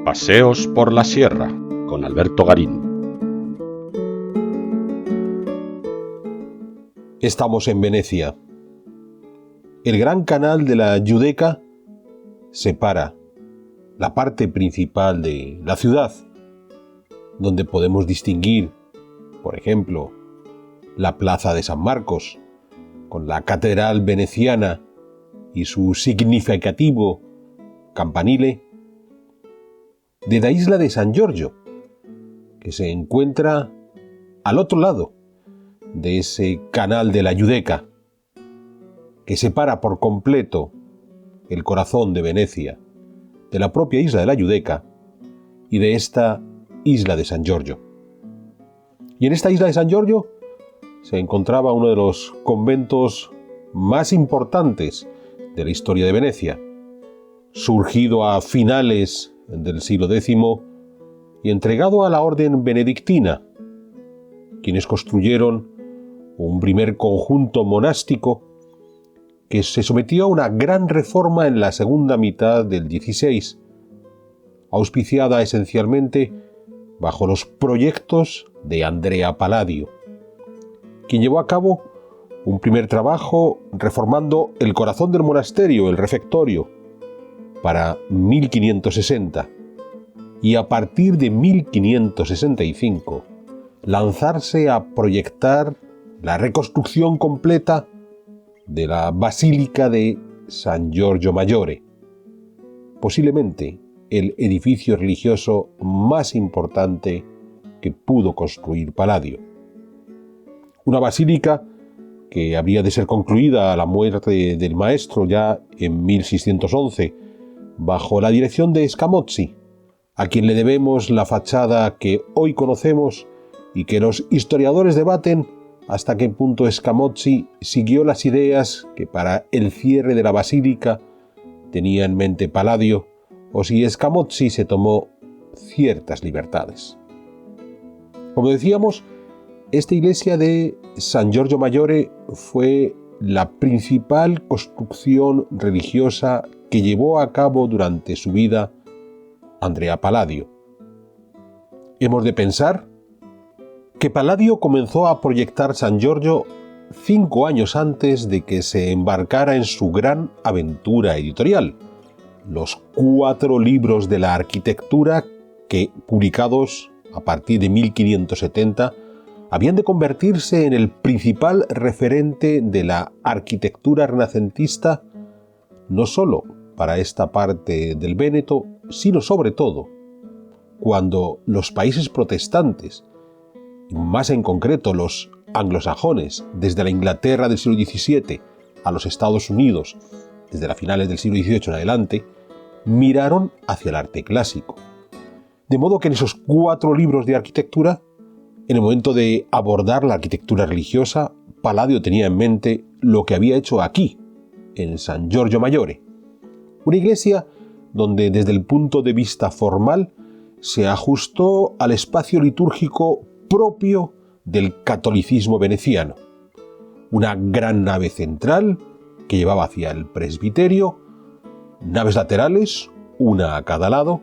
Paseos por la Sierra con Alberto Garín. Estamos en Venecia. El gran canal de la Giudecca separa la parte principal de la ciudad, donde podemos distinguir, por ejemplo, la plaza de San Marcos, con la catedral veneciana y su significativo campanile, de la isla de San Giorgio, que se encuentra al otro lado de ese canal de la Giudecca, que separa por completo el corazón de Venecia de la propia isla de la Giudecca y de esta isla de San Giorgio. Y en esta isla de San Giorgio se encontraba uno de los conventos más importantes de la historia de Venecia, surgido a finales del siglo X y entregado a la orden benedictina, quienes construyeron un primer conjunto monástico que se sometió a una gran reforma en la segunda mitad del XVI, auspiciada esencialmente bajo los proyectos de Andrea Palladio, quien llevó a cabo un primer trabajo reformando el corazón del monasterio, el refectorio, para 1560, y a partir de 1565 lanzarse a proyectar la reconstrucción completa de la Basílica de San Giorgio Maggiore, posiblemente el edificio religioso más importante que pudo construir Palladio. Una basílica que habría de ser concluida a la muerte del maestro ya en 1611, bajo la dirección de Scamozzi, a quien le debemos la fachada que hoy conocemos y que los historiadores debaten hasta qué punto Scamozzi siguió las ideas que para el cierre de la basílica tenía en mente Palladio, o si Scamozzi se tomó ciertas libertades. Como decíamos, esta iglesia de San Giorgio Maggiore fue la principal construcción religiosa que llevó a cabo durante su vida Andrea Palladio. Hemos de pensar que Palladio comenzó a proyectar San Giorgio 5 años antes de que se embarcara en su gran aventura editorial, los 4 libros de la arquitectura que, publicados a partir de 1570, habían de convertirse en el principal referente de la arquitectura renacentista, no solo para esta parte del Véneto, sino sobre todo cuando los países protestantes, y más en concreto los anglosajones, desde la Inglaterra del siglo XVII a los Estados Unidos, desde las finales del siglo XVIII en adelante, miraron hacia el arte clásico. De modo que en esos 4 libros de arquitectura, en el momento de abordar la arquitectura religiosa, Palladio tenía en mente lo que había hecho aquí, en San Giorgio Maggiore, una iglesia donde desde el punto de vista formal se ajustó al espacio litúrgico propio del catolicismo veneciano. Una gran nave central que llevaba hacia el presbiterio, naves laterales, una a cada lado,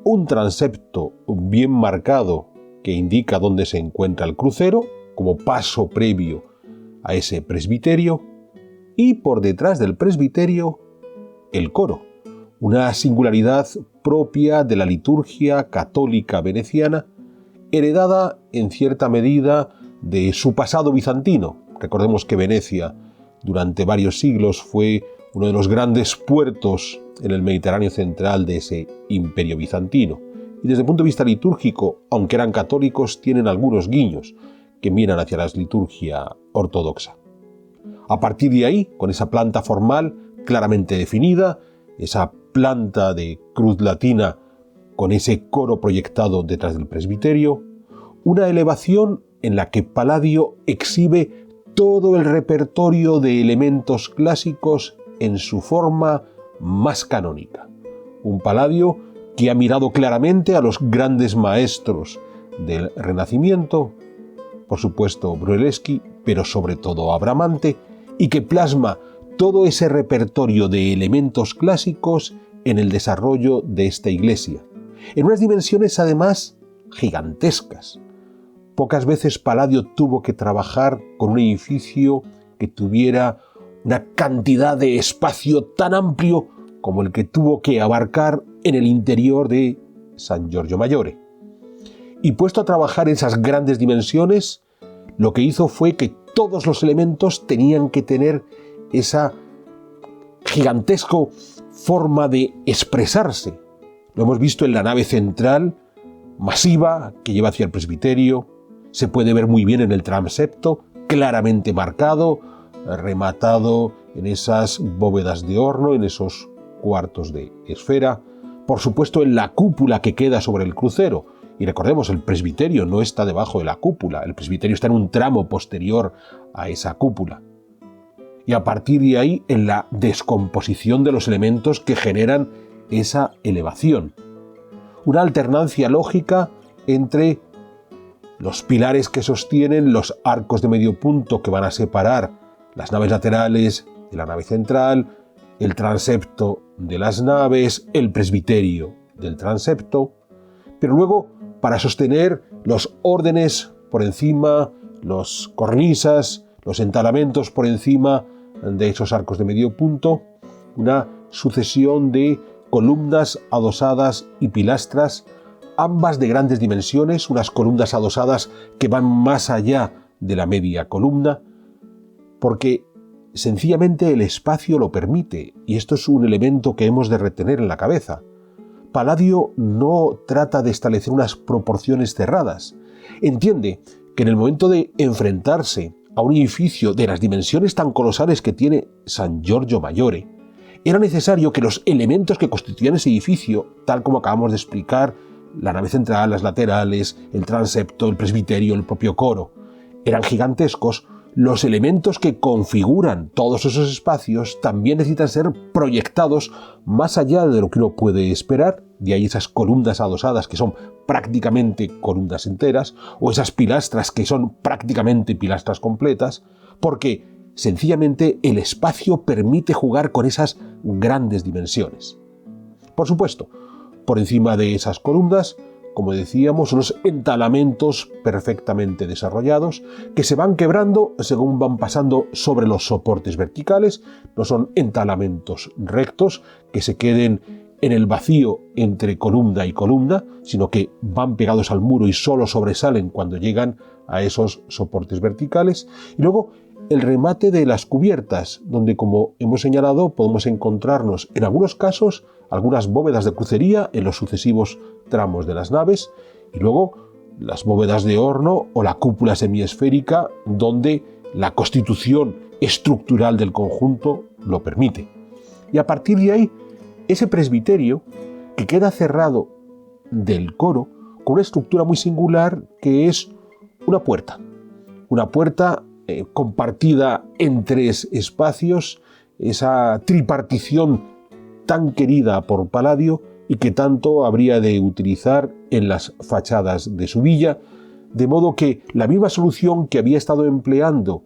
un transepto bien marcado que indica dónde se encuentra el crucero, como paso previo a ese presbiterio, y por detrás del presbiterio, el coro, una singularidad propia de la liturgia católica veneciana, heredada en cierta medida de su pasado bizantino. Recordemos que Venecia durante varios siglos fue uno de los grandes puertos en el Mediterráneo central de ese imperio bizantino. Y desde el punto de vista litúrgico, aunque eran católicos, tienen algunos guiños que miran hacia la liturgia ortodoxa. A partir de ahí, con esa planta formal claramente definida, esa planta de cruz latina con ese coro proyectado detrás del presbiterio, una elevación en la que Palladio exhibe todo el repertorio de elementos clásicos en su forma más canónica. Un Palladio que ha mirado claramente a los grandes maestros del Renacimiento, por supuesto Brunelleschi, pero sobre todo a Bramante, y que plasma todo ese repertorio de elementos clásicos en el desarrollo de esta iglesia, en unas dimensiones además gigantescas. Pocas veces Palladio tuvo que trabajar con un edificio que tuviera una cantidad de espacio tan amplio como el que tuvo que abarcar en el interior de San Giorgio Maggiore. Y puesto a trabajar en esas grandes dimensiones, lo que hizo fue que todos los elementos tenían que tener esa gigantesca forma de expresarse. Lo hemos visto en la nave central, masiva, que lleva hacia el presbiterio. Se puede ver muy bien en el transepto, claramente marcado, rematado en esas bóvedas de horno, en esos cuartos de esfera. Por supuesto, en la cúpula que queda sobre el crucero. Y recordemos, el presbiterio no está debajo de la cúpula. El presbiterio está en un tramo posterior a esa cúpula. Y a partir de ahí, en la descomposición de los elementos que generan esa elevación. Una alternancia lógica entre los pilares que sostienen los arcos de medio punto que van a separar las naves laterales de la nave central, el transepto de las naves, el presbiterio del transepto, pero luego para sostener los órdenes por encima, los cornisas, los entalamentos por encima de esos arcos de medio punto, una sucesión de columnas adosadas y pilastras, ambas de grandes dimensiones, unas columnas adosadas que van más allá de la media columna, porque sencillamente el espacio lo permite, y esto es un elemento que hemos de retener en la cabeza. Palladio no trata de establecer unas proporciones cerradas. Entiende que en el momento de enfrentarse a un edificio de las dimensiones tan colosales que tiene San Giorgio Maggiore, era necesario que los elementos que constituían ese edificio, tal como acabamos de explicar, la nave central, las laterales, el transepto, el presbiterio, el propio coro, eran gigantescos. Los elementos que configuran todos esos espacios también necesitan ser proyectados más allá de lo que uno puede esperar, de ahí esas columnas adosadas que son prácticamente columnas enteras, o esas pilastras que son prácticamente pilastras completas, porque sencillamente el espacio permite jugar con esas grandes dimensiones. Por supuesto, por encima de esas columnas, como decíamos, unos entalamentos perfectamente desarrollados que se van quebrando según van pasando sobre los soportes verticales. No son entalamentos rectos que se queden en el vacío entre columna y columna, sino que van pegados al muro y solo sobresalen cuando llegan a esos soportes verticales. Y luego el remate de las cubiertas, donde, como hemos señalado, podemos encontrarnos en algunos casos algunas bóvedas de crucería en los sucesivos tramos de las naves, y luego las bóvedas de horno o la cúpula semiesférica, donde la constitución estructural del conjunto lo permite. Y a partir de ahí, ese presbiterio que queda cerrado del coro con una estructura muy singular que es una puerta compartida en tres espacios, esa tripartición tan querida por Palladio y que tanto habría de utilizar en las fachadas de su villa, de modo que la misma solución que había estado empleando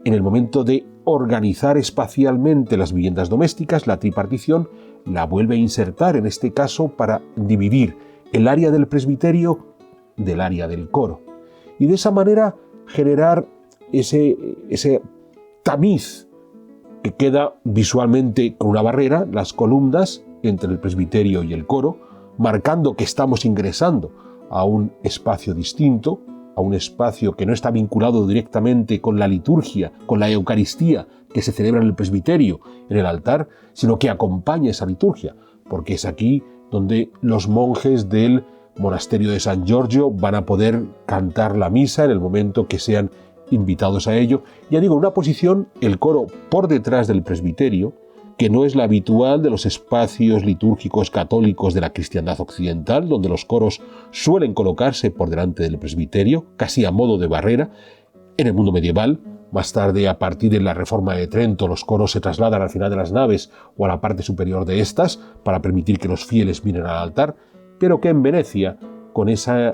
en el momento de organizar espacialmente las viviendas domésticas, la tripartición, la vuelve a insertar en este caso para dividir el área del presbiterio del área del coro, y de esa manera generar ese tamiz que queda visualmente con una barrera, las columnas entre el presbiterio y el coro, marcando que estamos ingresando a un espacio distinto, a un espacio que no está vinculado directamente con la liturgia, con la Eucaristía que se celebra en el presbiterio, en el altar, sino que acompaña esa liturgia, porque es aquí donde los monjes del monasterio de San Giorgio van a poder cantar la misa en el momento que sean invitados a ello. Ya digo, una posición, el coro por detrás del presbiterio, que no es la habitual de los espacios litúrgicos católicos de la cristiandad occidental, donde los coros suelen colocarse por delante del presbiterio, casi a modo de barrera. En el mundo medieval, más tarde, a partir de la Reforma de Trento, los coros se trasladan al final de las naves o a la parte superior de estas para permitir que los fieles miren al altar, pero que en Venecia, con ese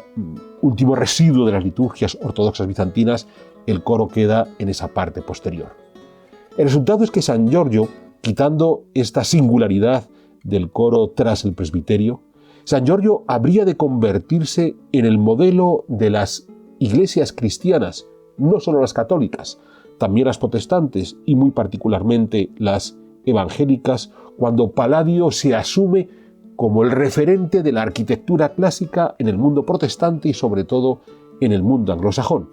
último residuo de las liturgias ortodoxas bizantinas, el coro queda en esa parte posterior. El resultado es que San Giorgio, quitando esta singularidad del coro tras el presbiterio, San Giorgio habría de convertirse en el modelo de las iglesias cristianas, no solo las católicas, también las protestantes y muy particularmente las evangélicas, cuando Palladio se asume como el referente de la arquitectura clásica en el mundo protestante y sobre todo en el mundo anglosajón.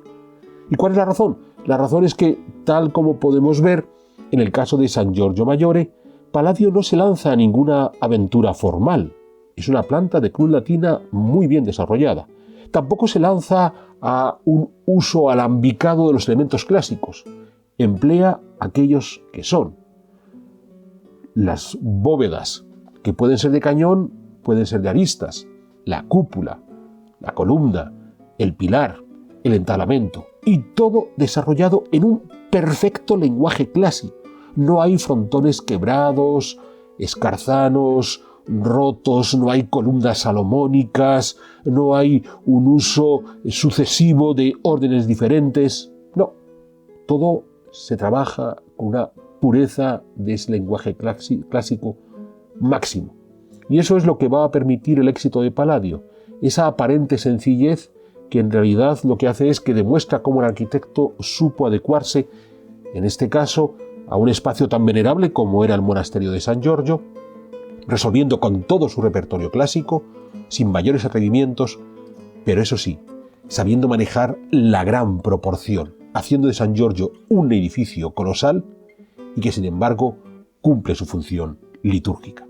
¿Y cuál es la razón? La razón es que, tal como podemos ver en el caso de San Giorgio Maggiore, Palladio no se lanza a ninguna aventura formal. Es una planta de cruz latina muy bien desarrollada. Tampoco se lanza a un uso alambicado de los elementos clásicos. Emplea aquellos que son. Las bóvedas, que pueden ser de cañón, pueden ser de aristas, la cúpula, la columna, el pilar, el entablamento, y todo desarrollado en un perfecto lenguaje clásico. No hay frontones quebrados, escarzanos, rotos, no hay columnas salomónicas, no hay un uso sucesivo de órdenes diferentes. No, todo se trabaja con una pureza de ese lenguaje clásico máximo. Y eso es lo que va a permitir el éxito de Palladio, esa aparente sencillez que en realidad lo que hace es que demuestra cómo el arquitecto supo adecuarse, en este caso, a un espacio tan venerable como era el monasterio de San Giorgio, resolviendo con todo su repertorio clásico, sin mayores atrevimientos, pero eso sí, sabiendo manejar la gran proporción, haciendo de San Giorgio un edificio colosal y que sin embargo cumple su función litúrgica.